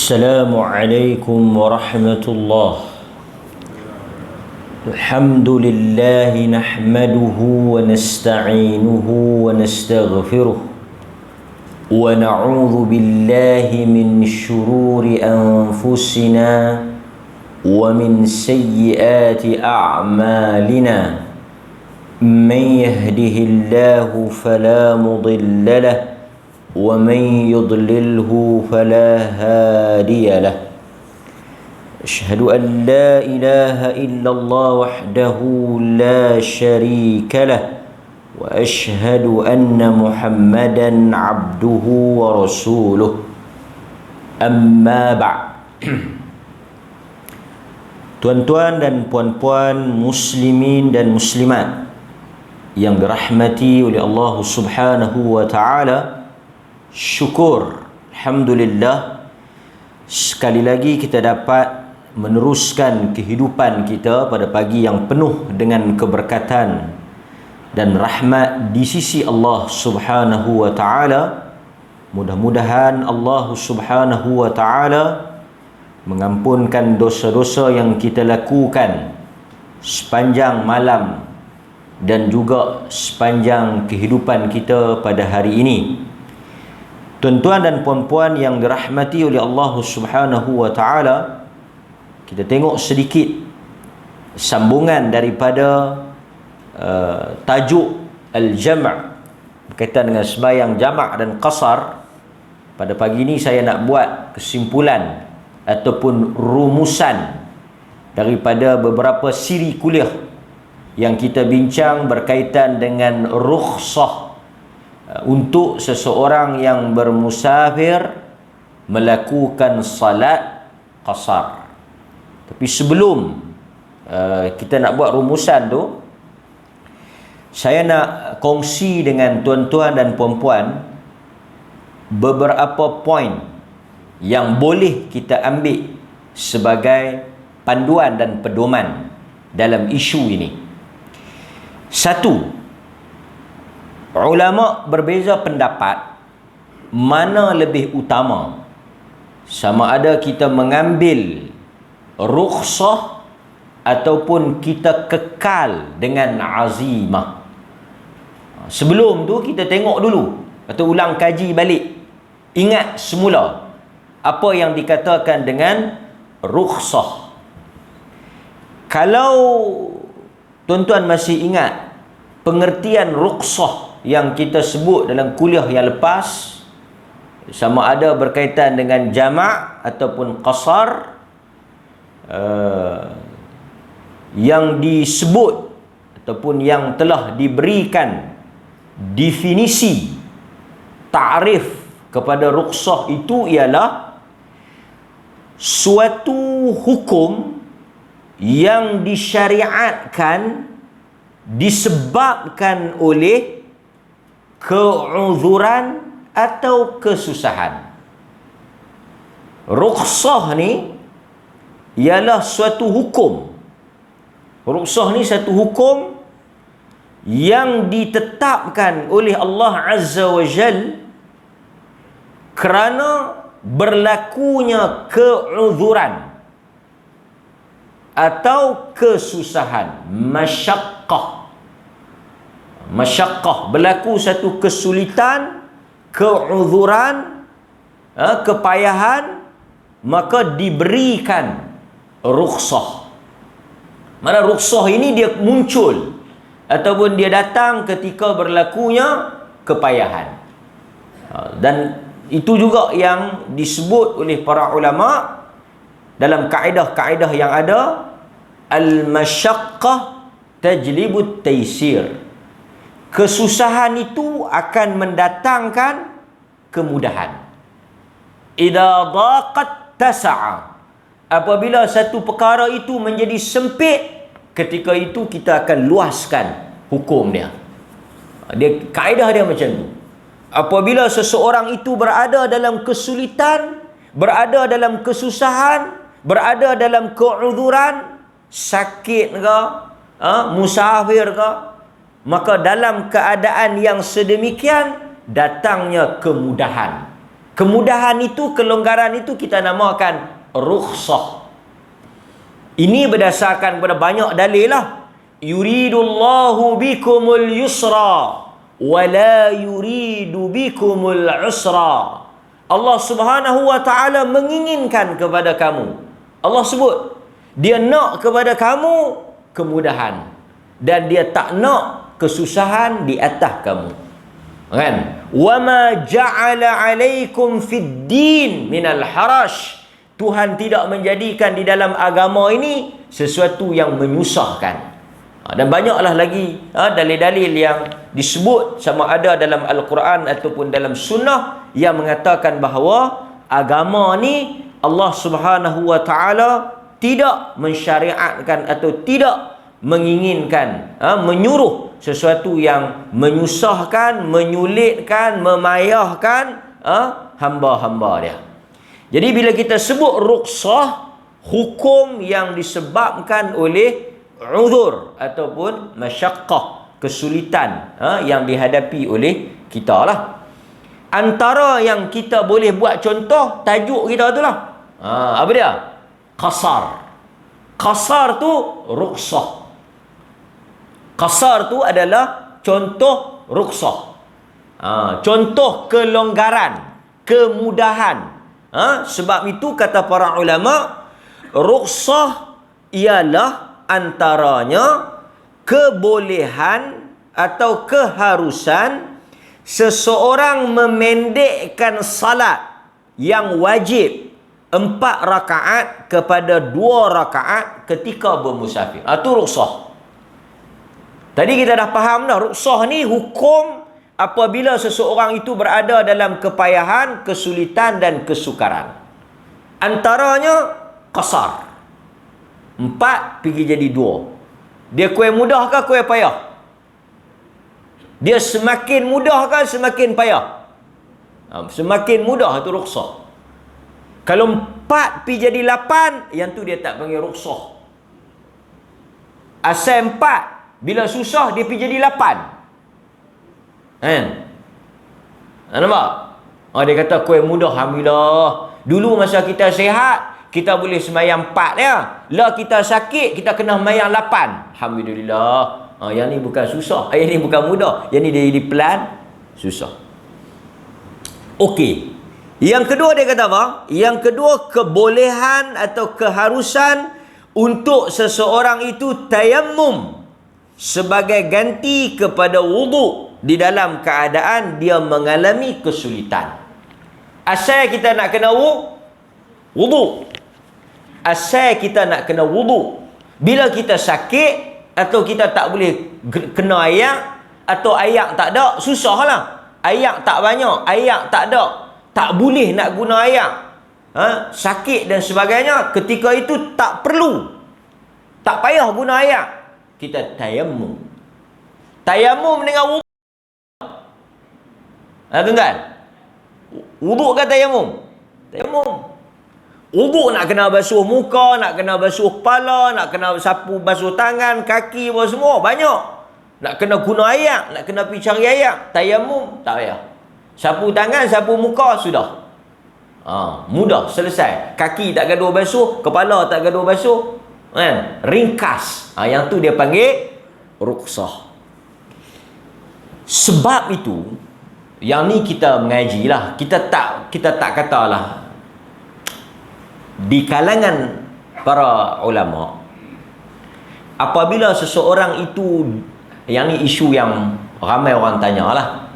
السلام عليكم ورحمة الله. الحمد لله نحمده ونستعينه ونستغفره ونعوذ بالله من شرور أنفسنا ومن سيئات أعمالنا. من يهده الله فلا مضل له ومن يضلله فلا هادي له. أشهد أن لا إله إلا الله وحده لا شريك له وأشهد أن محمدا عبده ورسوله. أما بعد. Tuan-tuan dan puan-puan muslimin dan muslimat yang dirahmati oleh Allah Subhanahu wa taala, syukur, alhamdulillah, sekali lagi kita dapat meneruskan kehidupan kita pada pagi yang penuh dengan keberkatan dan rahmat di sisi Allah Subhanahu wa taala. Mudah-mudahan Allah Subhanahu wa taala mengampunkan dosa-dosa yang kita lakukan sepanjang malam dan juga sepanjang kehidupan kita pada hari ini. Tuan-tuan dan puan-puan yang dirahmati oleh Allah Subhanahu wa taala, kita tengok sedikit sambungan daripada tajuk al-jam' berkaitan dengan sembahyang jamak dan qasar. Pada pagi ini saya nak buat kesimpulan ataupun rumusan daripada beberapa siri kuliah yang kita bincang berkaitan dengan rukhsah untuk seseorang yang bermusafir melakukan salat qasar. Tapi sebelum kita nak buat rumusan tu, saya nak kongsi dengan tuan-tuan dan puan-puan beberapa poin yang boleh kita ambil sebagai panduan dan pedoman dalam isu ini. Satu, ulama berbeza pendapat mana lebih utama, sama ada kita mengambil rukhsah ataupun kita kekal dengan azimah. Sebelum tu kita tengok dulu atau ulang kaji balik, ingat semula apa yang dikatakan dengan rukhsah. Kalau tuan-tuan masih ingat pengertian rukhsah yang kita sebut dalam kuliah yang lepas, sama ada berkaitan dengan jamak ataupun qasar, yang disebut ataupun yang telah diberikan definisi ta'rif kepada rukhsah itu ialah suatu hukum yang disyariatkan disebabkan oleh keuzuran atau kesusahan. Rukhsah ni ialah suatu hukum. Rukhsah ni satu hukum yang ditetapkan oleh Allah Azza wa Jal kerana berlakunya keuzuran atau kesusahan, masyaqqah, berlaku satu kesulitan, keuzuran, kepayahan, maka diberikan rukhsah. Mana rukhsah ini dia muncul ataupun dia datang ketika berlakunya kepayahan. Dan itu juga yang disebut oleh para ulama dalam kaedah-kaedah yang ada, al-masyaqqah tajlibut taysir. Kesusahan itu akan mendatangkan kemudahan. Idza daqat tasa'a. Apabila satu perkara itu menjadi sempit, ketika itu kita akan luaskan hukum dia. Kaedah dia macam tu. Apabila seseorang itu berada dalam kesulitan, berada dalam kesusahan, berada dalam keuzuran, sakit ke, musafir ke, maka dalam keadaan yang sedemikian datangnya kemudahan. Kemudahan itu, kelonggaran itu kita namakan rukhsah. Ini berdasarkan kepada banyak dalil lah. Yuridullahu bikumul yusra wa la yuridu bikumul usra. Allah Subhanahu wa taala menginginkan kepada kamu. Allah sebut dia nak kepada kamu kemudahan dan dia tak nak kesusahan di atas kamu. Kan? Wa ma ja'ala 'alaikum fid din minal haraj. Tuhan tidak menjadikan di dalam agama ini sesuatu yang menyusahkan. Dan banyaklah lagi dalil-dalil yang disebut sama ada dalam Al-Quran ataupun dalam sunnah yang mengatakan bahawa agama ni Allah Subhanahu wa taala tidak mensyariatkan atau tidak menginginkan menyuruh sesuatu yang menyusahkan, menyulitkan, memayahkan hamba-hamba dia. Jadi bila kita sebut rukhsah, hukum yang disebabkan oleh uzur ataupun masyaqqah, kesulitan yang dihadapi oleh kita lah. Antara yang kita boleh buat contoh tajuk kita tu lah. Apa dia? Qasar. Qasar tu rukhsah. Qasar tu adalah contoh rukhsah. Contoh kelonggaran, kemudahan. Sebab itu kata para ulama, rukhsah ialah antaranya kebolehan atau keharusan seseorang memendekkan salat yang wajib 4 rakaat kepada 2 rakaat ketika bermusafir. Itu rukhsah. Tadi kita dah faham dah, rukhsah ni hukum apabila seseorang itu berada dalam kepayahan, kesulitan dan kesukaran. Antaranya qasar. 4 pergi jadi 2. Dia kuih mudah ke kuih payah? Dia semakin mudah ke semakin payah? Semakin mudah itu rukhsah. Kalau 4 pergi jadi 8, yang tu dia tak panggil rukhsah. Asal 4, bila susah dia pergi jadi 8. Kan? Nampak? Dia kata kuih mudah, alhamdulillah. Dulu masa kita sihat, kita boleh semayang 4 ya. Lah kita sakit, kita kena semayang 8. Alhamdulillah. Yang ni bukan susah. Yang ni bukan mudah. Yang ni dia jadi pelan, susah. Okey. Yang kedua dia kata apa? Yang kedua, kebolehan atau keharusan untuk seseorang itu tayammum sebagai ganti kepada wuduk di dalam keadaan dia mengalami kesulitan. Asal kita nak kena wuduk. Asal kita nak kena wuduk. Bila kita sakit atau kita tak boleh kena ayak atau ayak tak ada, susahlah. Ayak tak banyak, ayak tak ada, tak boleh nak guna ayak. Sakit dan sebagainya, ketika itu tak perlu, tak payah guna ayak. Kita tayammum. Tayammum dengan wuduk. Tuan-tuan, wuduk ke tayammum? Tayammum. Wuduk nak kena basuh muka, nak kena basuh kepala, nak kena sapu basuh tangan, kaki, semua banyak. Nak kena guna ayak, nak kena pergi cari ayak. Tayammum tak payah. Sapu tangan, sapu muka, sudah. Mudah, selesai. Kaki tak gaduh basuh, kepala tak gaduh basuh, kan? Ringkas. Yang tu dia panggil rukhsah. Sebab itu, yang ni kita mengaji lah. Kita tak katalah di kalangan para ulama, apabila seseorang itu, yang ni isu yang ramai orang tanya lah,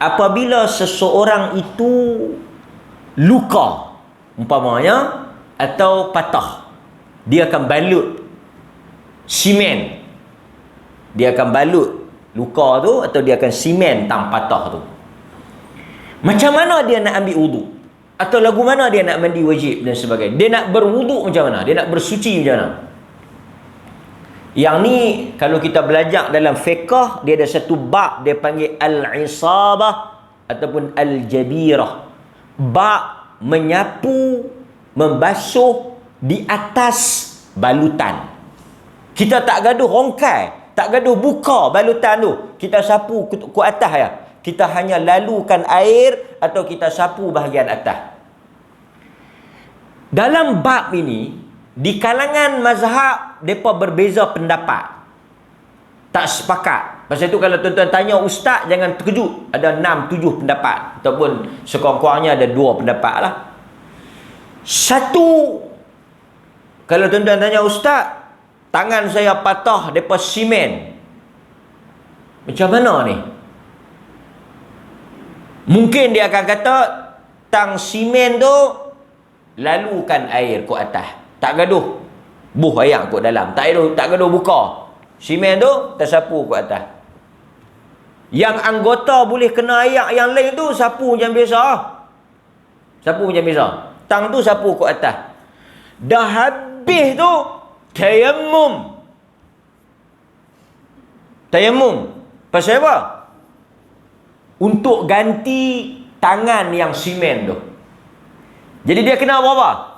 apabila seseorang itu luka umpamanya atau patah, dia akan balut simen, dia akan balut luka tu atau dia akan simen tang patah tu. Macam mana dia nak ambil wuduk? Atau lagu mana dia nak mandi wajib dan sebagainya? Dia nak berwuduk macam mana? Dia nak bersuci macam mana? Yang ni kalau kita belajar dalam fiqh, dia ada satu bab dia panggil al-isabah ataupun al-jabirah. Bab menyapu, membasuh di atas balutan. Kita tak gaduh rongkai, tak gaduh buka balutan tu. Kita sapu ke atas ya. kita hanya lalukan air atau kita sapu bahagian atas. Dalam bab ini, di kalangan mazhab, mereka berbeza pendapat. Tak sepakat. Pasal itu kalau tuan-tuan tanya ustaz, jangan terkejut. Ada 6-7 pendapat. Ataupun sekurang-kurangnya ada 2 pendapat lah. Satu, kalau tuan-tuan tanya ustaz, tangan saya patah daripada simen. Macam mana ni? Mungkin dia akan kata, tang simen tu, lalukan air ke atas. Tak gaduh buh air ke dalam. Tak gaduh buka. Simen tu tersapu ke atas. Yang anggota boleh kena air yang lain tu sapu macam biasa. Sapu macam biasa. Tang tu sapu ke atas. Dah habis tu tayammum. Tayammum. Pasal apa? Untuk ganti tangan yang simen tu. Jadi dia kena apa?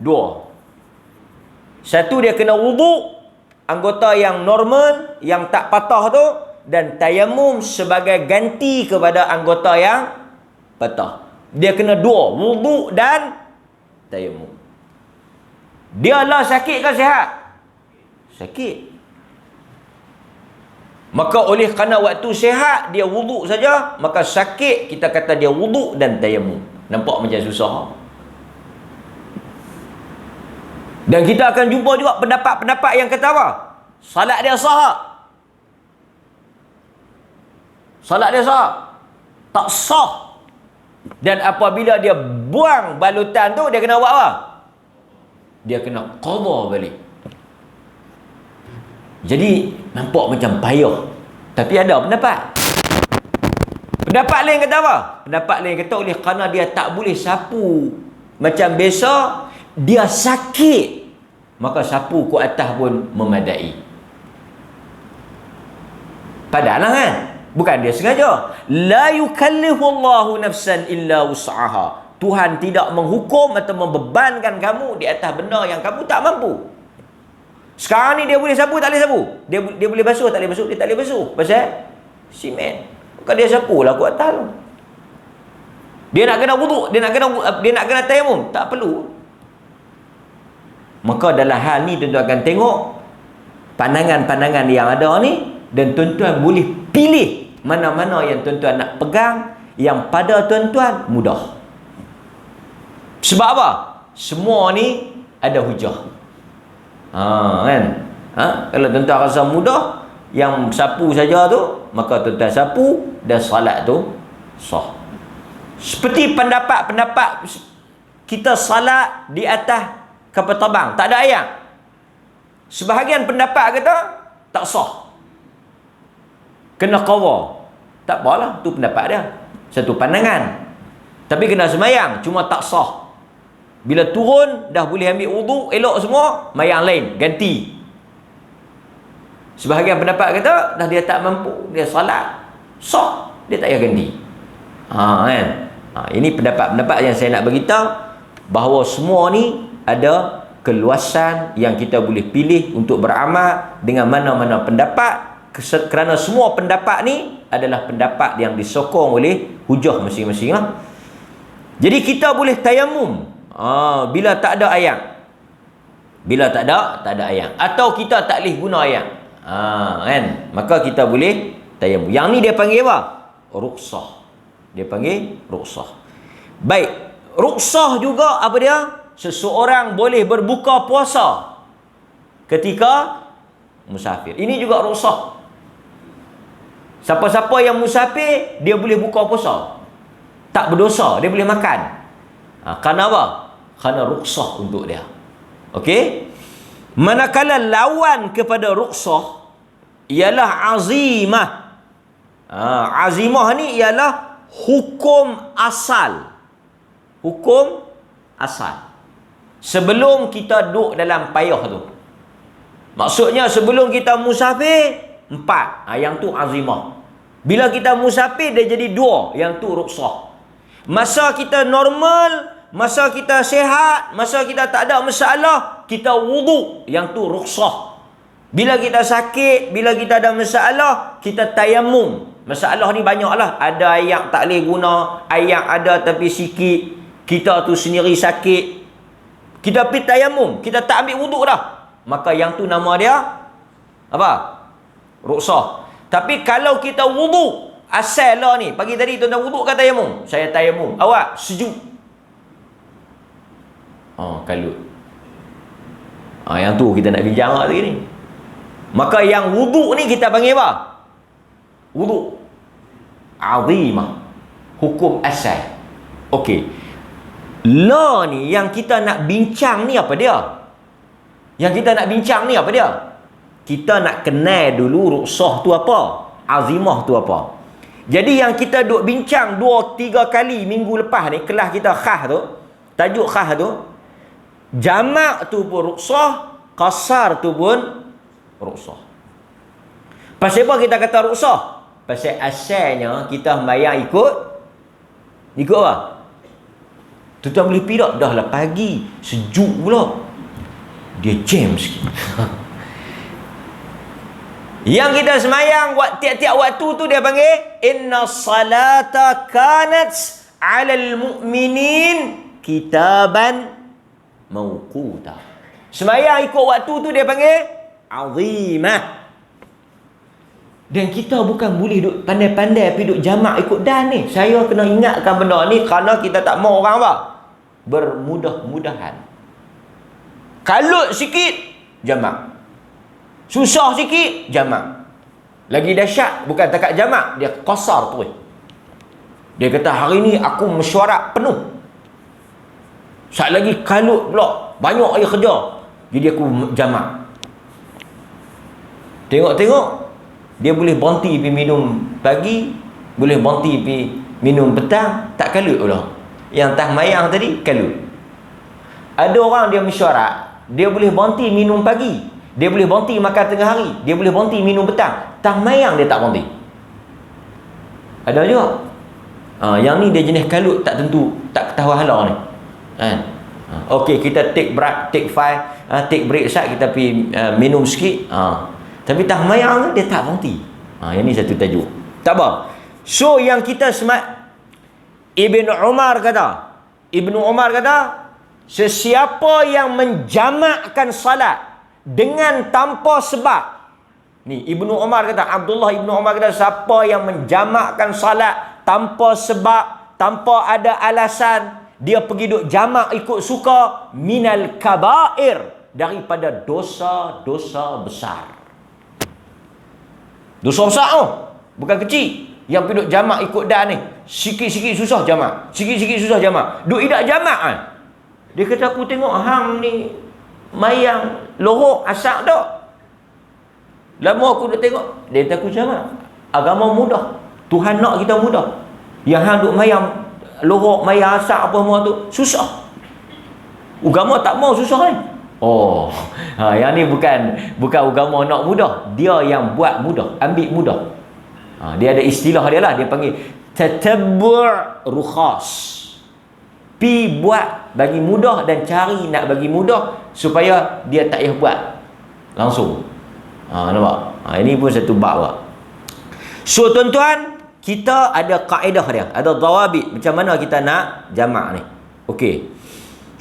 2. Satu dia kena wuduk, anggota yang normal, yang tak patah tu, dan tayamum sebagai ganti kepada anggota yang patah. Dia kena 2, wuduk dan tayamum. Dia lah sakit ke sihat? Sakit. Maka oleh kerana waktu sihat dia wuduk saja, maka sakit kita kata dia wuduk dan tayamum. Nampak macam susah. Dan kita akan jumpa juga pendapat-pendapat yang kata apa? Salat dia sah. Salat dia sah. Tak sah. Dan apabila dia buang balutan tu, dia kena buat apa? Dia kena qadha balik. Jadi nampak macam payah. Tapi ada pendapat. Pendapat lain kata apa? Pendapat lain kata oleh kerana dia tak boleh sapu macam biasa, dia sakit, maka sapu ke atas pun memadai. Padahal kan, bukan dia sengaja. La yukallifullahu nafsan illa wus'aha. Tuhan tidak menghukum atau membebankan kamu di atas benda yang kamu tak mampu. Sekarang ni dia boleh sapu, tak boleh sapu. Dia boleh basuh, tak boleh basuh. Dia tak boleh basuh. Pasal simen. Maka dia sapulah ku atas tu. Dia nak kena wuduk, dia nak kena tayamum, tak perlu. Maka dalam hal ni tuan-tuan akan tengok pandangan-pandangan yang ada ni, dan tuan-tuan boleh pilih mana-mana yang tuan-tuan nak pegang, yang pada tuan-tuan mudah. Sebab apa? Semua ni ada hujah. Kan? Kalau tuan-tuan rasa mudah, yang sapu saja tu, maka tuan-tuan sapu dan salat tu sah. Seperti pendapat-pendapat kita salat di atas kapal terbang, tak ada ayat. Sebahagian pendapat kata tak sah, kena qadha. Tak apalah, tu pendapat dia, satu pandangan. Tapi kena semayang, cuma tak sah. Bila turun dah boleh ambil wuduk elok semua, mayang lain ganti. Sebahagian pendapat kata dah dia tak mampu, dia salat sah, dia tak payah ganti. Kan? Ini pendapat-pendapat yang saya nak beritahu, bahawa semua ni ada keluasan yang kita boleh pilih untuk beramal dengan mana-mana pendapat, kerana semua pendapat ni adalah pendapat yang disokong oleh hujah masing-masing lah. Jadi kita boleh tayamum bila tak ada ayat. Bila tak ada ayat, atau kita tak boleh guna ayat, kan? Maka kita boleh tayamum. Yang ni dia panggil apa? Rukhsah. Dia panggil rukhsah. Baik, rukhsah juga apa dia? Seseorang boleh berbuka puasa ketika musafir. Ini juga rukhsah. Siapa-siapa yang musafir, dia boleh buka puasa, tak berdosa, dia boleh makan. Kerana apa? Kerana rukhsah untuk dia. Okey? Manakala lawan kepada rukhsah ialah azimah. Azimah ni ialah hukum asal. Hukum asal. Sebelum kita duduk dalam payah tu. Maksudnya sebelum kita musafir 4, yang tu azimah. Bila kita musafir dia jadi 2, yang tu rukhsah. Masa kita normal, masa kita sihat, masa kita tak ada masalah, kita wuduk, yang tu rukhsah. Bila kita sakit, bila kita ada masalah, kita tayamum, Masalah ni banyak lah. Ada ayat tak boleh guna, ayat ada tapi sikit, kita tu sendiri sakit, kita pergi tayamum, kita tak ambil wuduk dah, maka yang tu nama dia apa? Ruksah. Tapi kalau kita wuduk asal lah ni, pagi tadi tuan-tuan wuduk ke tayamum? Saya tayamum. Awak sejuk. Kalut. Yang tu kita nak bincang lagi ni. Maka yang wuduk ni kita panggil apa? Wuduk azimah. Hukum asal. Okey. La ni yang kita nak bincang ni apa dia? Yang kita nak bincang ni apa dia? Kita nak kenal dulu ruksah tu apa, azimah tu apa. Jadi yang kita duk bincang 2-3 kali minggu lepas ni, kelas kita khas tu, tajuk khas tu, jamak tu pun ruksah, qasar tu pun ruksah. Pasal apa kita kata ruksah? Pasal asalnya kita sembahyang ikut apa? Tuan-tuan boleh pergi tak? Dah lah pagi, sejuk pula. Dia jam sikit. Yang kita semayang tiap-tiap waktu tu dia panggil inna salata kanat 'alal mu'minin kitaban mawquta. Semayang ikut waktu tu dia panggil azimah. Dan kita bukan boleh duk pandai-pandai pergi duk jamak ikut dan ni. Saya kena ingatkan benda ni kerana kita tak mau orang apa? Bermudah-mudahan. Kalut sikit, jamak. Susah sikit, jamak. Lagi dahsyat, bukan takat jamak, dia qasar tu. Dia kata, hari ni aku mesyuarat penuh. Saat lagi kalut pula, banyak air kerja. Jadi aku jamak. Tengok-tengok, dia boleh berhenti pergi minum pagi, boleh berhenti pergi minum petang, tak kalut pula. Yang tah mayang tadi, kalut. Ada orang dia mesyuarat, dia boleh berhenti minum pagi, dia boleh berhenti makan tengah hari, dia boleh berhenti minum petang, tah mayang dia tak berhenti. Ada juga. Yang ni dia jenis kalut tak tentu, tak ketahuan hala ni. Okey, kita take break sat, kita pergi minum sikit. Tapi tah mayang dia tak berhenti. Yang ni satu tajuk. Tak apa. So yang kita Ibnu Umar kata, sesiapa yang menjamakkan salat dengan tanpa sebab. Ni Ibnu Umar kata, Abdullah Ibnu Umar kata, siapa yang menjamakkan salat tanpa sebab, tanpa ada alasan, dia pergi duk jamak ikut suka, minal kabair, daripada dosa-dosa besar. Dosa besar tu, bukan kecil. Yang pergi duk jamak ikut dah ni, sikit-sikit susah jamak, sikit-sikit susah jamak, duk idak jamak kan. Dia kata, aku tengok hang ni mayang lohok asak tak. Lama aku duk tengok, dia kata aku jamak. Agama mudah, Tuhan nak kita mudah. Yang hang duk mayang lohok, mayang asak apa semua tu susah. Agama tak mau susah ni. Yang ni bukan agama nak mudah, dia yang buat mudah, ambil mudah. Dia ada istilah dia lah, dia panggil tatabbu' rukhas. Pi buat bagi mudah dan cari nak bagi mudah supaya dia tak payah buat langsung. Nampak? Ini pun satu bab lah. So tuan-tuan, kita ada kaedah dia, ada dawabit macam mana kita nak jamak ni. Okey.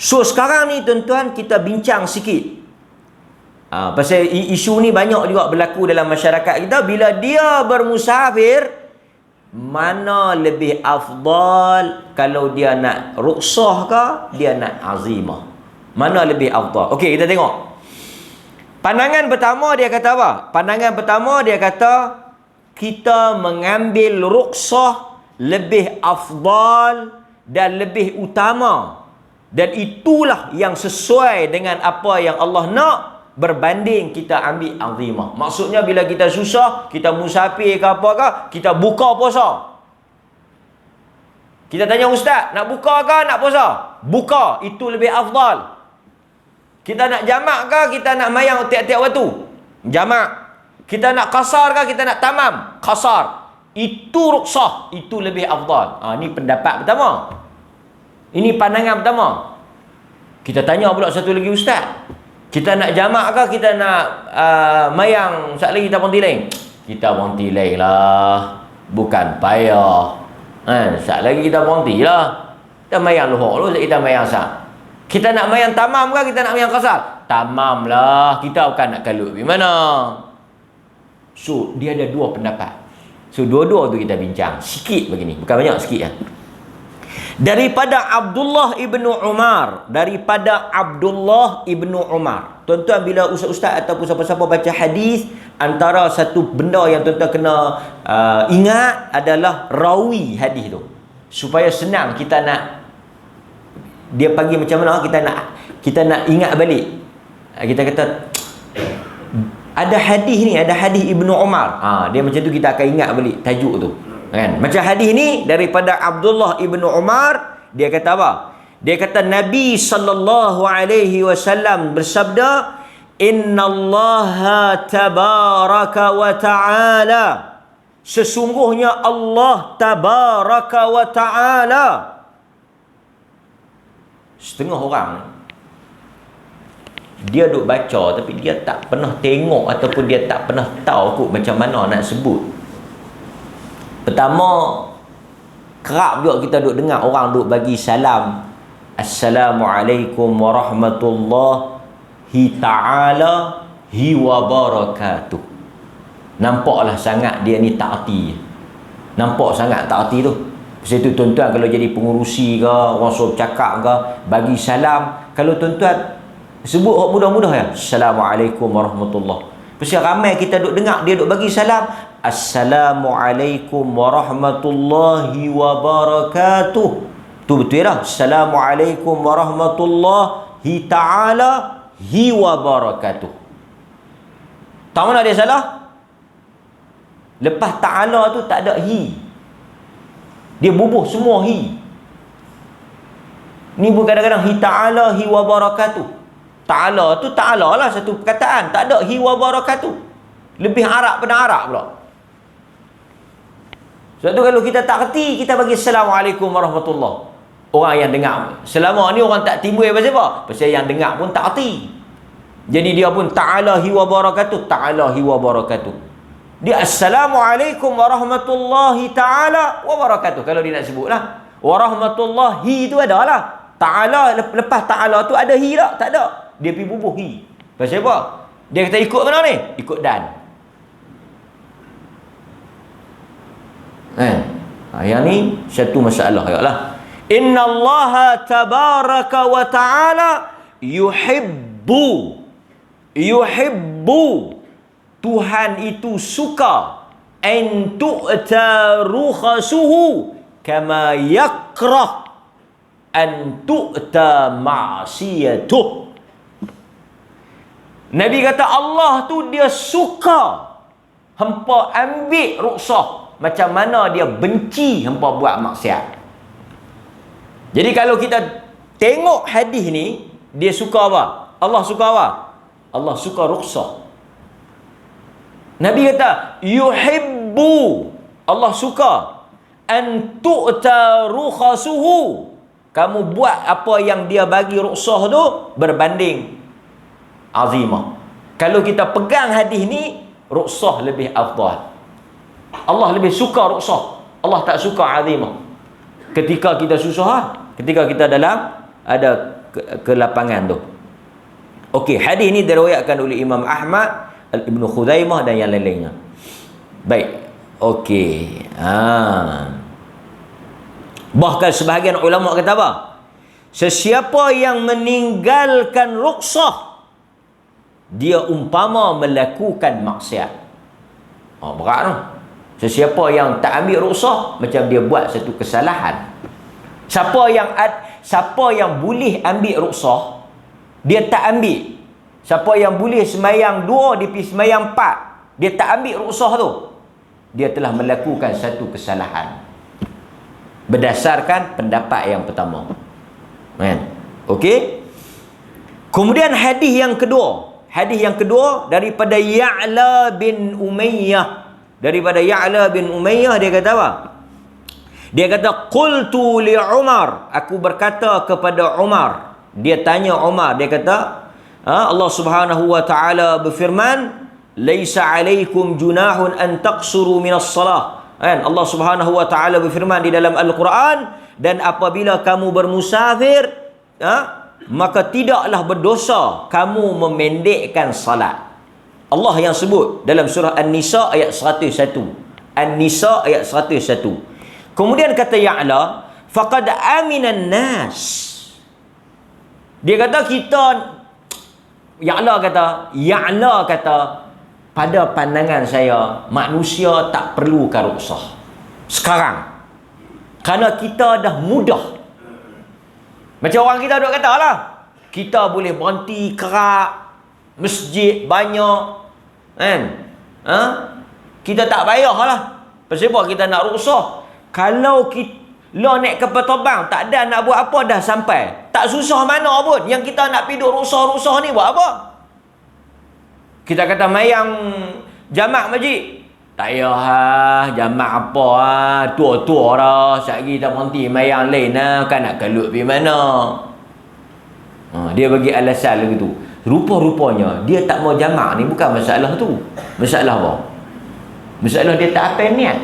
So sekarang ni tuan-tuan, kita bincang sikit. Pasal isu ni banyak juga berlaku dalam masyarakat kita. Bila dia bermusafir, mana lebih afdal, kalau dia nak ruksah ke, dia nak azimah, mana lebih afdal? Okey, kita tengok. Pandangan pertama dia kata apa? Pandangan pertama dia kata, kita mengambil ruksah lebih afdal dan lebih utama, dan itulah yang sesuai dengan apa yang Allah nak, berbanding kita ambil azimah. Maksudnya bila kita susah, kita musafir ke apa ke, kita buka puasa. Kita tanya ustaz, nak buka ke nak puasa? Buka, itu lebih afdal. Kita nak jamak ke, kita nak mayang tiap-tiap waktu? Jamak. Kita nak qasar ke, kita nak tamam? Qasar. Itu ruksah, itu lebih afdal. Ini pendapat pertama. Ini pandangan pertama. Kita tanya pula satu lagi ustaz, kita nak jamak ke, kita nak mayang sat lagi kita berhenti lain? Kita berhenti lain lah. Bukan payah. Sat lagi kita berhenti lah. Kita mayang luhur dulu, kita mayang sat. Kita nak mayang tamam ke kita nak mayang kasar? Tamam lah. Kita bukan nak kalut gimana. So, dia ada dua pendapat. So, dua-dua tu kita bincang. Sikit begini. Bukan banyak, sikit ya. Daripada Abdullah ibnu Umar. Tuan-tuan, bila ustaz-ustaz ataupun siapa-siapa baca hadis, antara satu benda yang tuan-tuan kena ingat adalah rawi hadis tu. Supaya senang kita nak, dia panggil macam mana, kita nak ingat balik. Kita kata ada hadis ni, ada hadis Ibnu Umar. Dia macam tu kita akan ingat balik tajuk tu. Kan? Macam hadis ni daripada Abdullah Ibnu Umar, dia kata apa? Dia kata Nabi sallallahu alaihi wasallam bersabda, "Innallaha tabaraka wa ta'ala." Sesungguhnya Allah tabaraka wa ta'ala. Setengah orang dia duk baca tapi dia tak pernah tengok ataupun dia tak pernah tahu kot macam mana nak sebut. Pertama, kerap juga kita duk dengar orang duk bagi salam, Assalamualaikum warahmatullahi ta'ala wa barakatuh. Nampaklah sangat dia ni taati. Nampak sangat taati tu. Sebab itu tuan-tuan kalau jadi pengurusi ke, orang suruh cakap ke, bagi salam, kalau tuan-tuan sebut mudah-mudah ya, Assalamualaikum warahmatullahi. Pasal ramai kita duk dengar dia duk bagi salam, Assalamualaikum warahmatullahi wabarakatuh. Tu betul dah. Assalamualaikum warahmatullahi ta'ala wa barakatuh. Tak mana dia salah? Lepas ta'ala tu tak ada hi. Dia bubuh semua hi. Ni pun kadang-kadang hi ta'ala wa barakatuh. Ta'ala tu ta'ala lah satu perkataan. Tak ada hi wa barakatuh. Lebih Arab pada Arab pula. Sebab tu kalau kita tak kerti, kita bagi Assalamualaikum warahmatullahi. Orang yang dengar. Selama ni orang tak timbul pasal apa? Pasal yang dengar pun tak kerti. Jadi dia pun ta'ala wa barakatuh. Ta'ala wa barakatuh. Dia Assalamualaikum warahmatullahi ta'ala wa barakatuh. Kalau dia nak sebut lah. Warahmatullahi tu ada lah. Ta'ala, lepas ta'ala tu ada hi tak? Tak ada. Dia pergi bubuh hi. Pasal apa? Dia kata ikut mana ni? Ikut dan. Yang ni satu masalah lah. Inna Allah tabaraka wa ta'ala yuhibbu. Tuhan itu suka an tu'ta rukhasuhu kama yakrah an tu'ta ma'siyatuh. Nabi kata Allah tu dia suka hampa ambil rukhsah macam mana dia benci hampa buat maksiat. Jadi kalau kita tengok hadis ni, dia suka apa? Allah suka apa? Allah suka rukhsah. Nabi kata yuhibbu, Allah suka an tu'ta rukhasuhu. Kamu buat apa yang dia bagi rukhsah tu berbanding azimah. Kalau kita pegang hadis ni, rukhsah lebih afdal. Allah lebih suka rukhsah. Allah tak suka azimah. Ketika kita susah, ketika kita dalam ada kelapangan tu. Okey, hadis ni diriwayatkan oleh Imam Ahmad, Ibnu Khuzaimah dan yang lain-lainnya. Baik. Okey. Bahkan sebahagian ulama kata apa? Sesiapa yang meninggalkan rukhsah, dia umpama melakukan maksiat. Berat tu. Sesiapa yang tak ambil rukhsah, macam dia buat satu kesalahan. Siapa yang boleh ambil rukhsah, dia tak ambil. Siapa yang boleh semayang 2, dia pergi semayang 4, dia tak ambil rukhsah tu, dia telah melakukan satu kesalahan. Berdasarkan pendapat yang pertama. Okey. Kemudian hadis yang kedua. Hadis yang kedua daripada Ya'la bin Umayyah. Daripada Ya'la bin Umayyah, dia kata apa? Dia kata qultu li Umar, aku berkata kepada Umar. Dia tanya Umar, dia kata Allah Subhanahu wa taala berfirman, laisa alaikum junahun an taqsuru minas salah. Kan Allah Subhanahu wa taala berfirman di dalam Al-Quran, dan apabila kamu bermusafir, maka tidaklah berdosa kamu memendekkan salat. Allah yang sebut dalam surah An-Nisa ayat 101. An-Nisa ayat 101. Kemudian kata Ya'la, faqad aminan nas. Dia kata Ya'la kata, pada pandangan saya, manusia tak perlukan rukhsah sekarang. Kerana kita dah mudah. Macam orang kita duk kata lah, kita boleh berhenti kerak, masjid banyak, kan? Kita tak payah lah. Pasal apa kita nak rukhsah? Kalau kita naik kapal terbang, tak ada nak buat apa, dah sampai. Tak susah mana pun. Yang kita nak pergi duk rukhsah-rukhsah ni buat apa? Kita kata mayang jamak masjid. Tak payah jamak apa tua-tua dah. Sekejap lagi kita berhenti mayang lain kan nak kalut pergi mana. Dia bagi alasan lagi tu. Rupa-rupanya dia tak mau jamak ni bukan masalah tu. Masalah apa? Masalah dia tak apa niat.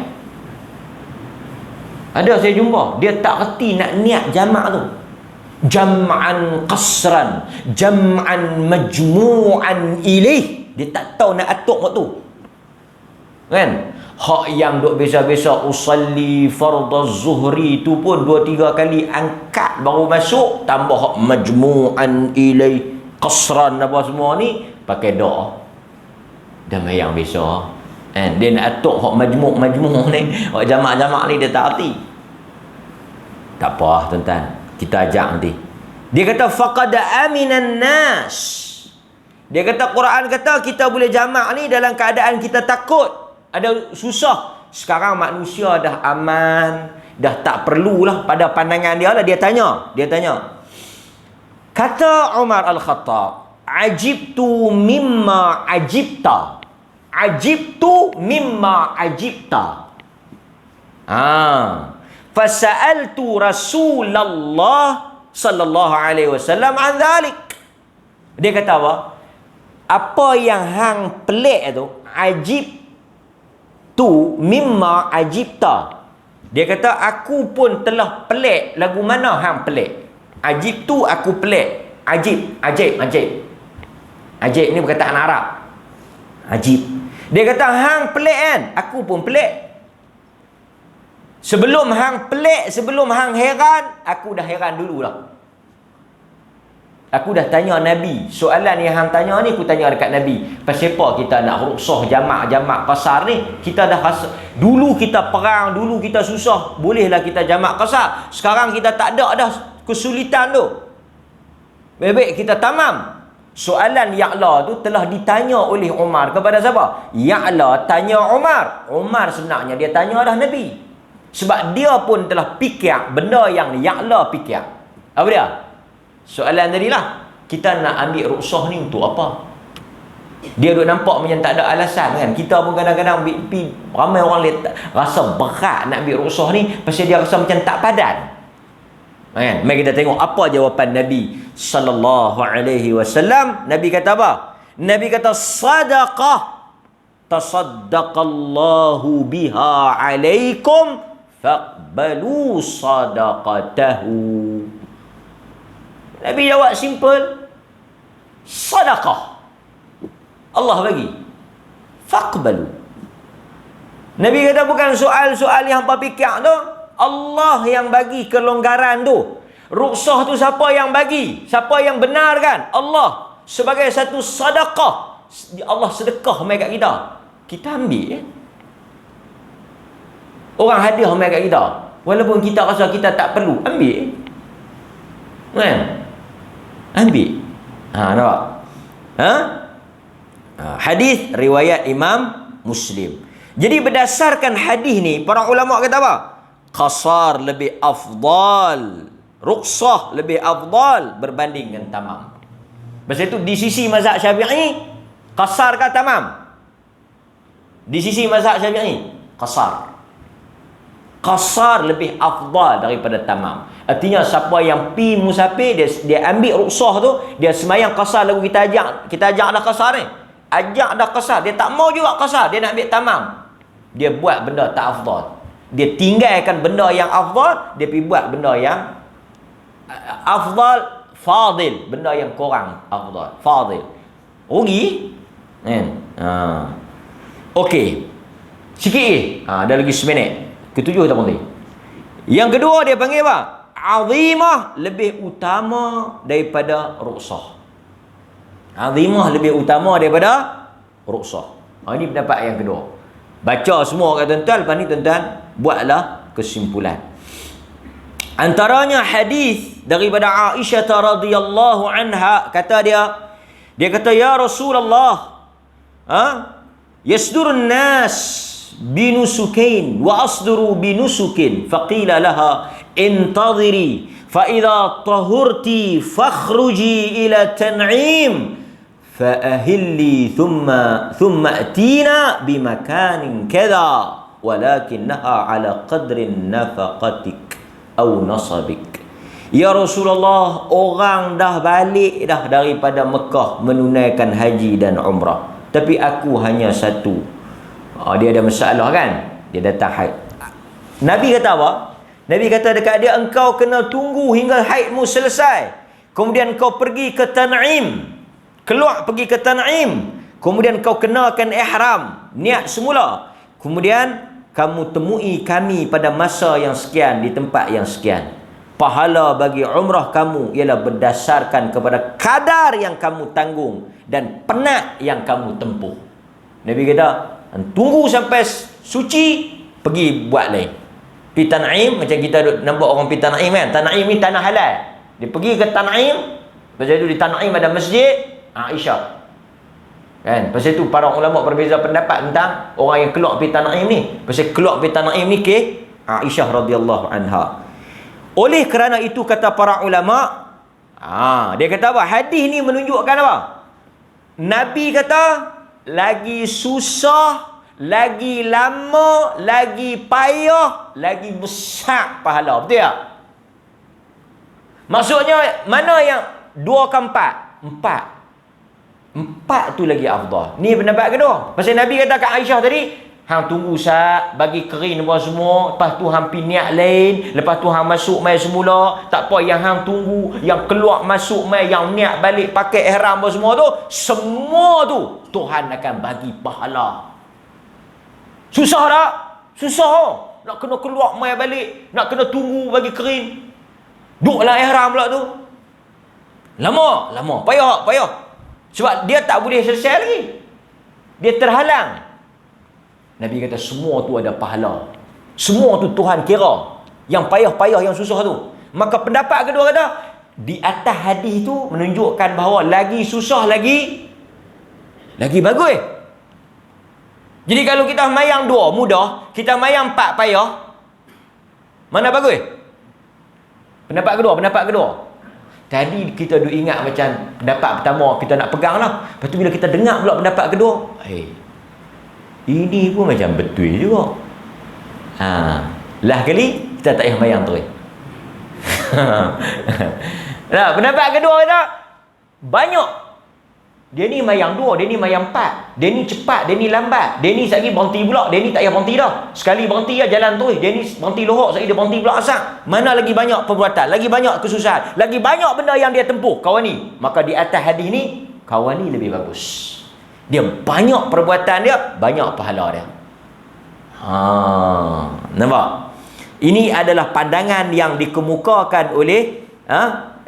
Ada saya jumpa, dia tak reti nak niat jamak tu. Jam'an qasran, jam'an majmu'an ilaih. Dia tak tahu nak atuk waktu. Kan? Hak yang duk biasa-biasa usalli fardhu zuhri tu pun 2-3 kali angkat baru masuk, tambah hak majmu'an ilaih, qasran apa semua ni pakai doa. Dah mayang biasa. Kan? Dia nak atuk hak majmu' ni, hak jamak-jamak ni dia tak reti. Tak apa tuan-tuan, kita ajak nanti. Dia kata faqad aminan nas. Dia kata Quran kata kita boleh jamak ni dalam keadaan kita takut, ada susah. Sekarang manusia dah aman, dah tak perlulah pada pandangan dia lah. Dia tanya. Kata Umar Al-Khattab, ajibtu mimma ajibta. Ajibtu mimma ajibta. Fasa'altu Rasulullah sallallahu alaihi wasallam an dhalik. Dia kata apa? Apa yang hang pelik tu, ajib tu mimma ajibta. Dia kata aku pun telah pelik. Lagu mana hang pelik? Ajib tu aku pelik. Ajib ni perkataan Arab. Ajib. Dia kata hang pelik kan? Aku pun pelik. Sebelum hang pelik, sebelum hang heran, aku dah heran dululah. Aku dah tanya Nabi. Soalan yang hang tanya ni aku tanya dekat Nabi. Pasal apa kita nak rukhsah jamak-jamak qasar ni? Kita dah rasa dulu kita perang, dulu kita susah, bolehlah kita jamak qasar. Sekarang kita tak ada dah kesulitan tu. Baik kita tamam. Soalan Ya'la tu telah ditanya oleh Umar kepada siapa? Ya'la tanya Umar. Umar sebenarnya dia tanya dah Nabi. Sebab dia pun telah fikir benda yang Ya'la fikir. Apa dia? Soalan tadilah, kita nak ambil rukhsah ni untuk apa? Dia duk nampak macam tak ada alasan kan. Kita pun kadang-kadang ramai orang rasa berat nak ambil rukhsah ni pasal dia rasa macam tak padan. Kan? Mari kita tengok apa jawapan Nabi sallallahu alaihi wasallam. Nabi kata apa? Nabi kata sadaqah tasaddaqallahu biha alaikum faqbalu sadaqatahu. Nabi jawab simple, sadaqah Allah bagi, faqbalu. Nabi kata bukan soal-soal yang apa fikir tu, Allah yang bagi kelonggaran tu. Rukhsah tu siapa yang bagi? Siapa yang benarkan? Allah. Sebagai satu sedekah, Allah sedekah mai kat kita. Kita ambil Orang hadiah mai kat kita. Walaupun kita rasa kita tak perlu, ambil. Kan? Ambil. Nampak? Hadis riwayat Imam Muslim. Jadi berdasarkan hadis ni, para ulama kata apa? Qasar lebih afdal, rukhsah lebih afdal berbanding dengan tamam. Pasal itu di sisi mazhab Syafi'i, qasar ke tamam? Di sisi mazhab Syafi'i, qasar. Qasar lebih afdal daripada tamam. Artinya siapa yang pi musafir, dia ambil rukhsah tu, dia semayang qasar, lagu kita ajak dah qasar ni. Ajak dah qasar, dia tak mau juga qasar, dia nak ambil tamam. dia buat benda tak afdal. Dia tinggalkan benda yang afdal, dia pergi buat benda yang afdal, fadil, benda yang kurang afdal, fadil. Rugi kan? Okey, sikit ada lagi seminit. Ketujuh tak boleh. Yang kedua dia panggil apa? Azimah, lebih utama daripada ruksah. Azimah lebih utama daripada ruksah. Ini pendapat yang kedua. Baca semua kat tuan-tuan, lepas ni tuan-tuan buatlah kesimpulan. Antaranya hadis daripada Aisyah radhiyallahu anha, kata dia kata, ya Rasulullah, yasdurun nas binusukain wa asduru binusukin, faqila laha intadhiri fa idza tahurti fakhruji ila tan'im fa ahilli thumma atina bimakanin kadha walakinnaha ala qadri nafaqatik au nasabik. Ya Rasulullah, orang dah balik dah daripada Mekah menunaikan haji dan umrah, tapi aku hanya satu. Dia ada masalah kan, dia datang haid. Nabi kata apa? Nabi kata dekat dia, engkau kena tunggu hingga haidmu selesai, kemudian kau pergi ke Tan'im, keluar pergi ke Tan'im, kemudian kau kenakan ihram, niat semula, kemudian kamu temui kami pada masa yang sekian di tempat yang sekian. Pahala bagi umrah kamu ialah berdasarkan kepada kadar yang kamu tanggung dan penat yang kamu tempuh. Nabi kata, tunggu sampai suci, pergi buat lain. Pergi Tan'im, macam kita nampak orang pergi Tan'im kan. Tan'im ni tanah halal. Dia pergi ke Tan'im, pasal itu di Tan'im ada masjid Aisyah kan. Pasal itu para ulama berbeza pendapat tentang orang yang keluar pergi Tan'im ni. Pasal keluar pergi Tan'im ni ke Aisyah radhiyallahu anha. Oleh kerana itu kata para ulama, dia kata apa? Hadis ni menunjukkan apa? Nabi kata lagi susah, lagi lama, lagi payah, lagi besar pahala. Betul tak? Maksudnya mana yang 2 ke 4? 4 tu lagi afdal. Ni pendapat kedua. Pasal Nabi kata kat Aisyah tadi, hang tunggu sat, bagi kering apa semua, lepas tu hang pergi niat lain, lepas tu hang masuk mai semula, tak apa yang hang tunggu, yang keluar masuk mai, yang niat balik pakai ihram apa semua tu, semua tu Tuhan akan bagi pahala. Susah tak? Susah. Nak kena keluar mai balik, nak kena tunggu bagi kering. Duduklah ihram pula tu. Lama, payah. Sebab dia tak boleh selesai lagi. Dia terhalang. Nabi kata semua tu ada pahala. Semua tu Tuhan kira. Yang payah-payah, yang susah tu. Maka pendapat kedua kata, di atas hadis tu menunjukkan bahawa lagi susah lagi bagus. Jadi kalau kita mayang 2 mudah, kita mayang 4 payah, mana bagus? Pendapat kedua. Tadi kita duk ingat macam pendapat pertama kita nak pegang lah. Lepas tu bila kita dengar pula pendapat kedua, ini pun macam betul juga. Lah kali kita tak payah mayang terus. Nah, pendapat kedua kata banyak. Dia ni mayang 2, dia ni mayang 4. Dia ni cepat, dia ni lambat. Dia ni sekali berhenti pula, dia ni tak payah berhenti dah. Sekali berhenti lah jalan terus. Dia ni berhenti lohok, sekali dia berhenti pula asal. Mana lagi banyak perbuatan, lagi banyak kesusahan, lagi banyak benda yang dia tempuh kawan ni. Maka di atas hadis ni, kawan ni lebih bagus. Dia banyak perbuatan dia, banyak pahala dia. Nampak? Ini adalah pandangan yang dikemukakan oleh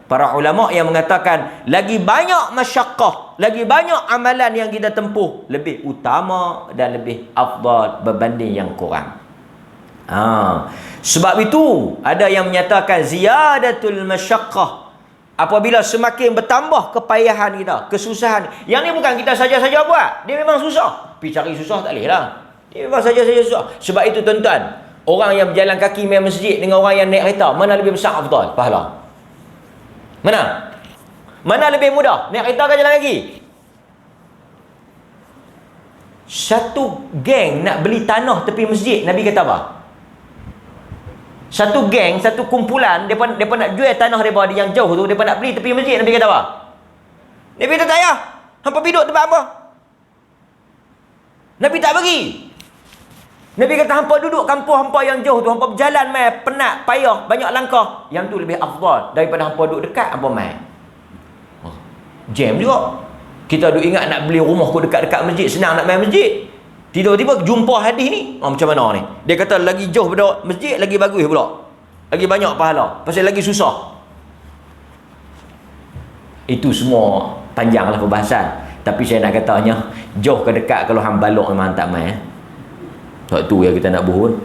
para ulama yang mengatakan lagi banyak masyaqqah, lagi banyak amalan yang kita tempuh lebih utama dan lebih afdal berbanding yang kurang. Sebab itu ada yang menyatakan ziyadatul masyaqqah, apabila semakin bertambah kepayahan kita, kesusahan. Yang ni bukan kita saja-saja buat. Dia memang susah. Pergi cari susah tak boleh lah. Dia memang saja-saja susah. Sebab itu tuan-tuan, orang yang berjalan kaki main masjid dengan orang yang naik kereta, mana lebih besar afdal pahala? Mana lebih mudah? Naik kereta ke jalan kaki? Satu geng nak beli tanah tepi masjid, Nabi kata apa? Satu geng, satu kumpulan, mereka nak jual tanah mereka yang jauh tu, mereka nak beli tepi masjid, Nabi kata apa? Nabi kata tak payah. Hampa pergi duduk tempat apa? Nabi tak bagi. Nabi kata hampa duduk kampung hampa yang jauh tu, hampa berjalan mai penat, payah, banyak langkah. Yang tu lebih afdal daripada hampa duduk dekat hampa mai. Jam juga. Kita duk ingat nak beli rumah ku dekat-dekat masjid, senang nak main masjid. Tiba-tiba jumpa hadis ni, macam mana ni? Dia kata lagi jauh pada masjid lagi bagus pula. Lagi banyak pahala, pasal lagi susah. Itu semua panjanglah perbahasan. Tapi saya nak katanya, jauh ke dekat kalau hang balok memang tak main. Sebab tu yang kita nak buhun.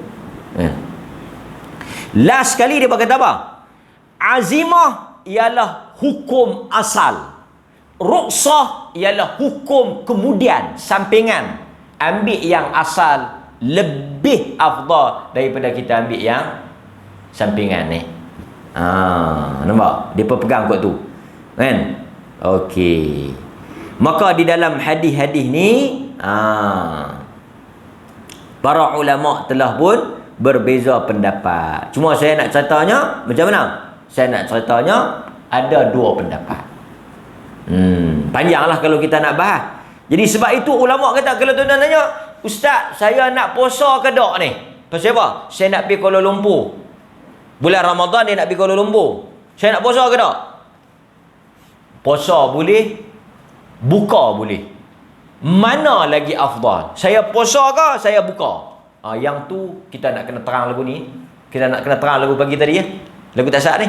Last sekali dia berkata apa? Azimah ialah hukum asal. Ruksah ialah hukum kemudian, sampingan. Ambil yang asal lebih afdal daripada kita ambil yang sampingan ni. Nampak? Dia pegang kot tu. Kan? Okey. Maka di dalam hadis-hadis ni, para ulama telah pun berbeza pendapat. Cuma saya nak ceritanya macam mana? Saya nak ceritanya ada dua pendapat. Panjanglah kalau kita nak bahas. Jadi sebab itu ulama kata, kalau tuan-tuan tanya, Ustaz, saya nak puasa ke tak ni? Pasal apa? Saya nak pergi Kuala Lumpur. Bulan Ramadan dia nak pergi Kuala Lumpur. Saya nak puasa ke tak? Puasa boleh, buka boleh. Mana lagi afdal? Saya puasa ke saya buka? Yang tu kita nak kena terang lagu ni. Kita nak kena terang lagu pagi tadi ya. Lagu tak sah ni.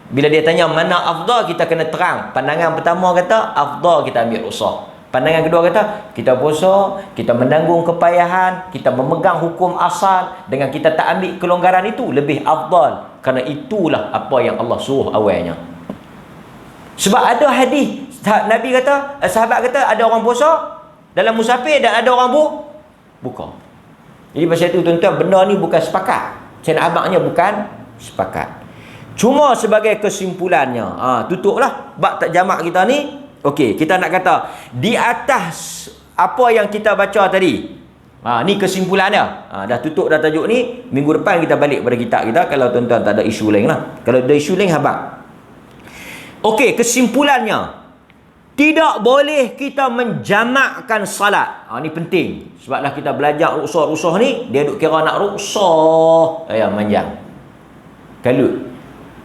Bila dia tanya mana afdal, kita kena terang. Pandangan pertama kata afdal kita ambil ruksah. Pandangan kedua kata kita puasa, kita menanggung kepayahan, kita memegang hukum asal, dengan kita tak ambil kelonggaran itu lebih afdal. Kerana itulah apa yang Allah suruh awalnya. Sebab ada hadis Nabi kata, sahabat kata ada orang puasa dalam musafir dan ada orang buka. Jadi pasal itu tuan-tuan, benda ni bukan sepakat. Saya nak abangnya bukan sepakat. Cuma sebagai kesimpulannya, tutuplah bab tak jamak kita ni. Okey, kita nak kata di atas apa yang kita baca tadi. Ni kesimpulannya. Dah tutup dah tajuk ni. Minggu depan kita balik pada kitab kita kalau tuan-tuan tak ada isu lain lah. Kalau ada isu lain, habaq. Okey, kesimpulannya, tidak boleh kita menjamakkan salat. Ni penting. Sebablah kita belajar ruksah-ruksah ni, dia duk kira nak ruksah. Manjang. Kalut.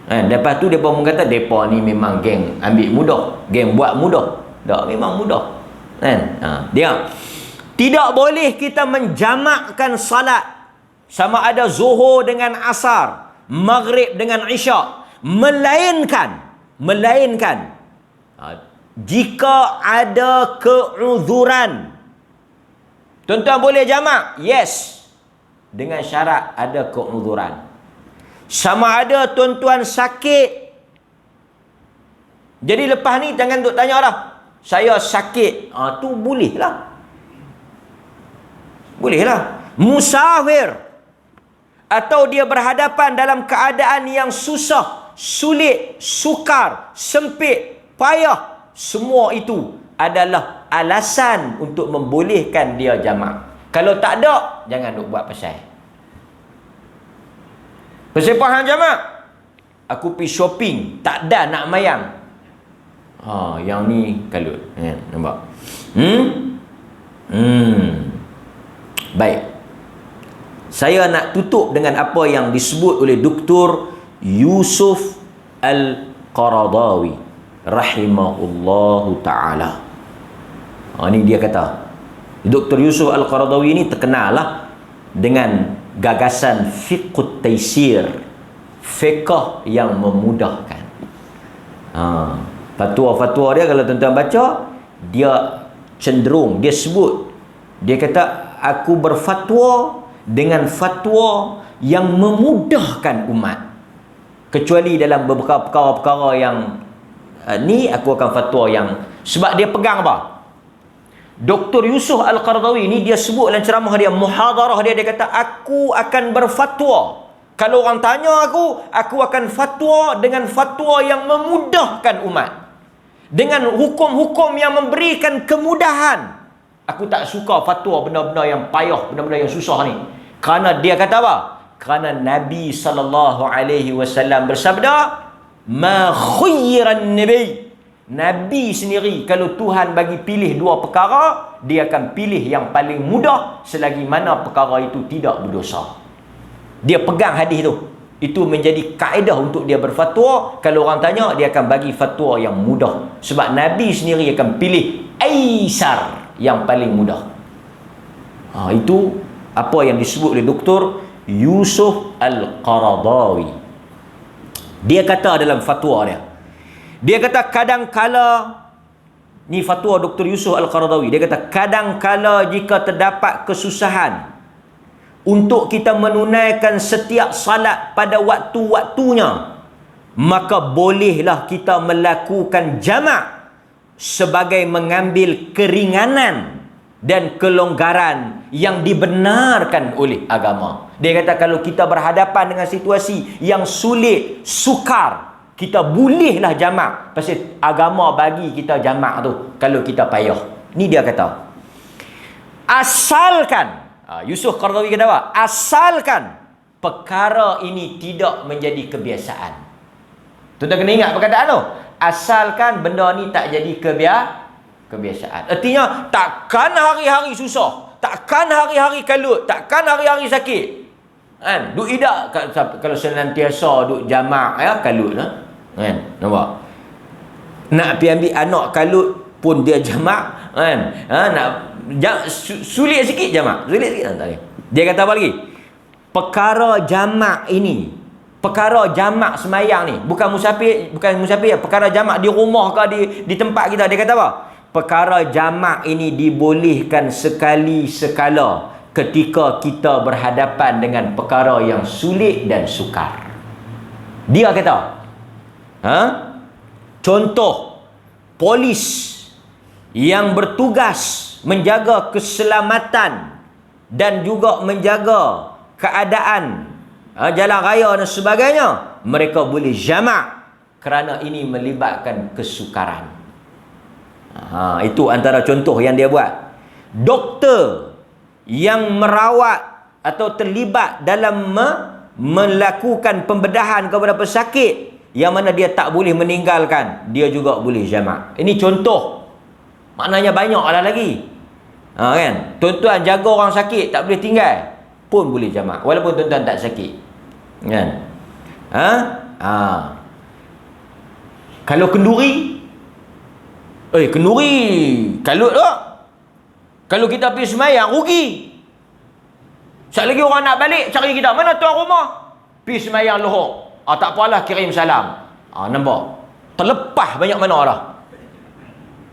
Lepas tu mereka pun kata, mereka ni memang geng ambil mudah. Geng buat mudah. Tak, memang mudah. Dia. Tidak boleh kita menjamakkan salat. Sama ada zuhur dengan asar. Maghrib dengan isyak. Melainkan. Jika ada keuzuran. Tuan-tuan boleh jamak? Yes. Dengan syarat ada keuzuran. Sama ada tuan-tuan sakit. Jadi lepas ni jangan duk tanya dah. Saya sakit. Tu boleh lah. Boleh lah. Musafir. Atau dia berhadapan dalam keadaan yang susah, sulit, sukar, sempit, payah. Semua itu adalah alasan untuk membolehkan dia jamak. Kalau tak ada, jangan duk buat pasal. Persepahan jamak. Aku pergi shopping, tak ada nak mayang. Yang ni kalut. Nampak? Baik. Saya nak tutup dengan apa yang disebut oleh Dr. Yusuf Al-Qaradawi rahimahullahu ta'ala. Ini dia kata. Dr. Yusuf Al-Qaradawi ini terkenal lah dengan gagasan fiqhut taysir, fiqh yang memudahkan. Fatwa-fatwa dia kalau tuan-tuan baca, dia cenderung, dia sebut, dia kata aku berfatwa dengan fatwa yang memudahkan umat, kecuali dalam beberapa perkara-perkara yang ni aku akan fatwa yang, sebab dia pegang apa? Dr. Yusuf Al-Qaradawi ni dia sebut dalam ceramah dia, muhadarah dia, dia kata aku akan berfatwa. Kalau orang tanya aku akan fatwa dengan fatwa yang memudahkan umat, dengan hukum-hukum yang memberikan kemudahan. Aku tak suka fatwa benda-benda yang payah, benda-benda yang susah ni. Kerana dia kata apa? Kerana Nabi SAW bersabda, ma khuyyiran nabi Nabi sendiri kalau Tuhan bagi pilih dua perkara, dia akan pilih yang paling mudah selagi mana perkara itu tidak berdosa. Dia pegang hadis tu. Itu menjadi kaedah untuk dia berfatwa. Kalau orang tanya, dia akan bagi fatwa yang mudah. Sebab Nabi sendiri akan pilih aisar, yang paling mudah. Itu apa yang disebut oleh Dr. Yusuf Al-Qaradawi. Dia kata dalam fatwa dia kata kadangkala, ni fatwa Dr. Yusuf Al-Qaradawi, dia kata kadangkala jika terdapat kesusahan untuk kita menunaikan setiap salat pada waktu-waktunya, maka bolehlah kita melakukan jamak sebagai mengambil keringanan dan kelonggaran yang dibenarkan oleh agama. Dia kata kalau kita berhadapan dengan situasi yang sulit, sukar, kita bolehlah jamak. Pasal agama bagi kita jamak tu kalau kita payah. Ni dia kata. Asalkan, Yusuf Qaradawi kata apa? Asalkan perkara ini tidak menjadi kebiasaan. Tuan-tuan kena ingat perkataan tu. Asalkan benda ni tak jadi kebiasaan. Artinya takkan hari-hari susah, takkan hari-hari kalut, takkan hari-hari sakit. Kan? Duk idak kalau senantiasa duk jamak kalut lah. Kan? Nampak? Nak pergi ambil anak kalut pun dia jamak, kan? Sulit sikit jamak. Sulit sikit tak. Dia kata apa lagi? Perkara jamak ini, perkara jamak semayang ni, bukan musafir, perkara jamak di rumah ke di tempat kita. Dia kata apa? Perkara jamak ini dibolehkan sekali sekala ketika kita berhadapan dengan perkara yang sulit dan sukar. Dia kata, contoh polis yang bertugas menjaga keselamatan dan juga menjaga keadaan jalan raya dan sebagainya, mereka boleh jamak kerana ini melibatkan kesukaran. Itu antara contoh yang dia buat. Doktor yang merawat atau terlibat dalam melakukan pembedahan kepada pesakit yang mana dia tak boleh meninggalkan, dia juga boleh jamak. Ini contoh. Maknanya banyak lah lagi. Kan? Tuan-tuan jaga orang sakit tak boleh tinggal pun boleh jamak walaupun tuan-tuan tak sakit. Kan? Kalau kenduri, kenduri kalut tak? Kalau kita pergi semayang rugi. Sekali lagi orang nak balik cari kita, mana tuan rumah? Pergi semayang lohok. Tak apalah, kirim salam. Nampak? Terlepas banyak mana dah.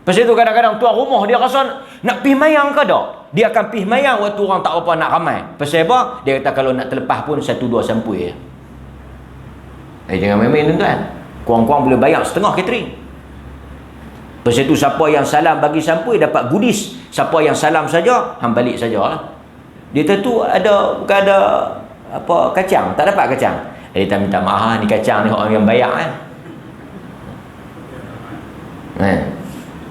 Pasal itu kadang-kadang tuan rumah dia rasa nak pergi mayang ke tak? Dia akan pergi mayang waktu orang tak apa nak ramai. Pasal apa? Dia kata kalau nak terlepas pun 1-2 sampul je. Jangan main-main tuan-tuan. Kurang-kurang boleh bayar setengah catering. Pasal itu siapa yang salam bagi sampul dapat goodies. Siapa yang salam saja, hang balik sajalah. Dia tentu bukan ada apa kacang, tak dapat kacang. Dia minta maaf, ni kacang ni orang yang bayar kan.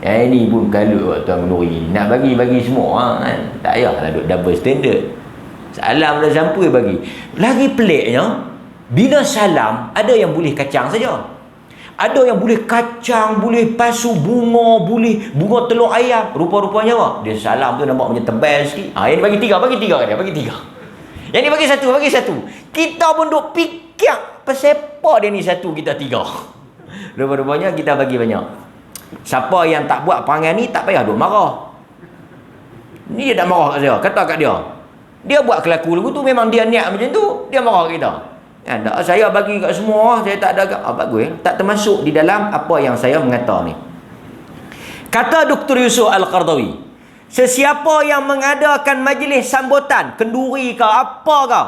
Ini pun kalut Tuan Nuri. Nak bagi semua kan. Tak payahlah duk double standard. Salam dah sampul bagi. Lagi peliknya, bila salam ada yang boleh kacang saja. Ada yang boleh kacang, boleh pasu bunga, boleh bunga telur ayam. Rupa-rupanya apa? Dia salam tu nampak macam tebal sikit. Yang ni bagi tiga kat dia, bagi tiga. Yang ni bagi satu. Kita pun duk fikir pasal apa dia ni satu, kita tiga. Rupa-rupanya kita bagi banyak. Siapa yang tak buat perangai ni tak payah duk marah. Ni dia tak marah kat saya, kata kat dia. Dia buat kelaku lagu tu memang dia niat macam tu, dia marah kat kita. Saya bagi kat semua, saya tak ada bagus, tak termasuk di dalam apa yang saya mengata ni. Kata Dr. Yusuf Al-Qaradawi, sesiapa yang mengadakan majlis sambutan, kenduri ke apa ke,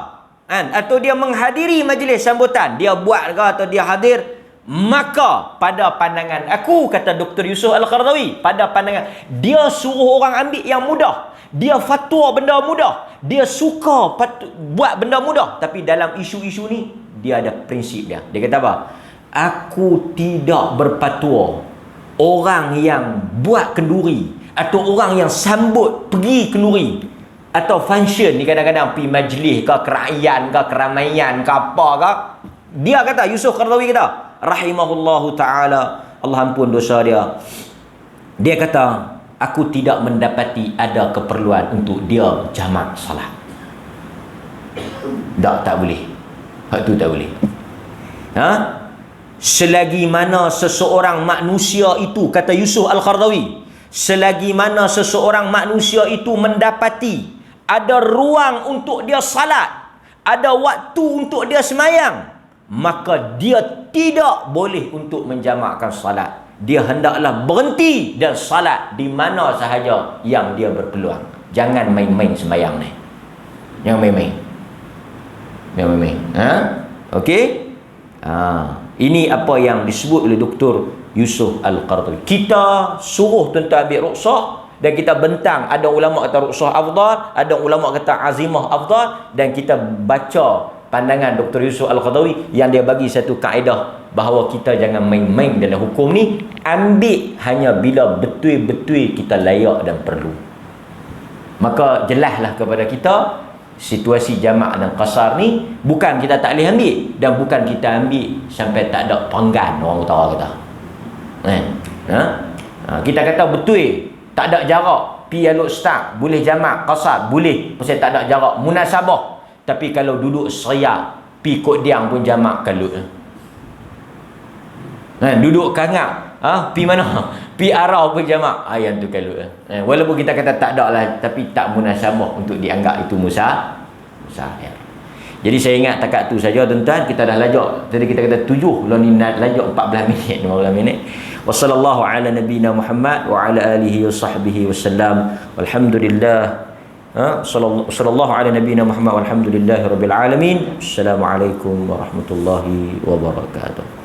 atau dia menghadiri majlis sambutan, dia buat ke atau dia hadir, maka pada pandangan aku, kata Dr. Yusuf Al-Qaradawi, pada pandangan dia suruh orang ambil yang mudah, dia fatwa benda mudah, dia suka buat benda mudah, tapi dalam isu-isu ni dia ada prinsip dia. Dia kata apa? Aku tidak berfatwa orang yang buat kenduri atau orang yang sambut pergi kenduri atau function ni, kadang-kadang pergi majlis ke kerajaan ke keramaian ke apa ke. Dia kata, Yusuf Qaradawi kata rahimahullahu ta'ala, Allah ampun dosa dia. Dia kata, aku tidak mendapati ada keperluan untuk dia jamak salat. Tak boleh. Hak tu tak boleh. Selagi mana seseorang manusia itu, kata Yusuf Al-Qaradawi, selagi mana seseorang manusia itu mendapati ada ruang untuk dia salat, ada waktu untuk dia semayang, maka dia tidak boleh untuk menjamakkan salat. Dia hendaklah berhenti dan salat di mana sahaja yang dia berpeluang. Jangan main-main sembahyang ni. Jangan main-main. Jangan main-main. Okey? Ini apa yang disebut oleh Dr. Yusuf Al-Qaradawi. Kita suruh tuan-tuan ambil rukhsah dan kita bentang. Ada ulama kata rukhsah afdal, ada ulama kata azimah afdal, dan kita baca pandangan Dr. Yusuf Al-Qaradawi yang dia bagi satu kaedah bahawa kita jangan main-main dalam hukum ni. Ambil hanya bila betul-betul kita layak dan perlu. Maka jelaslah kepada kita situasi jamak dan qasar ni bukan kita tak boleh ambil, dan bukan kita ambil sampai tak ada panggan, orang utara kata. Kita kata betul tak ada jarak, pi aluk start boleh jamak qasar boleh pasal tak ada jarak munasabah. Tapi kalau duduk seriak pi kod diang pun jamak kalut. Duduk kangak pi mana? Pi arah pun jamak. Yang tu kalut. Walaupun kita kata tak ada lah, tapi tak munasabah untuk dianggap itu musahir. Jadi saya ingat takat tu saja tuan-tuan. Kita dah lajak. Tadi kita kata 7, lalu ni lajak 14 minit, 15 minit. Wassallallahu ala nabiyina Muhammad wa ala alihi wa sahbihi wasallam. Walhamdulillah. Sallallahu ala nabiyina Muhammad walhamdulillahi rabbil alamin. Assalamualaikum warahmatullahi wabarakatuh.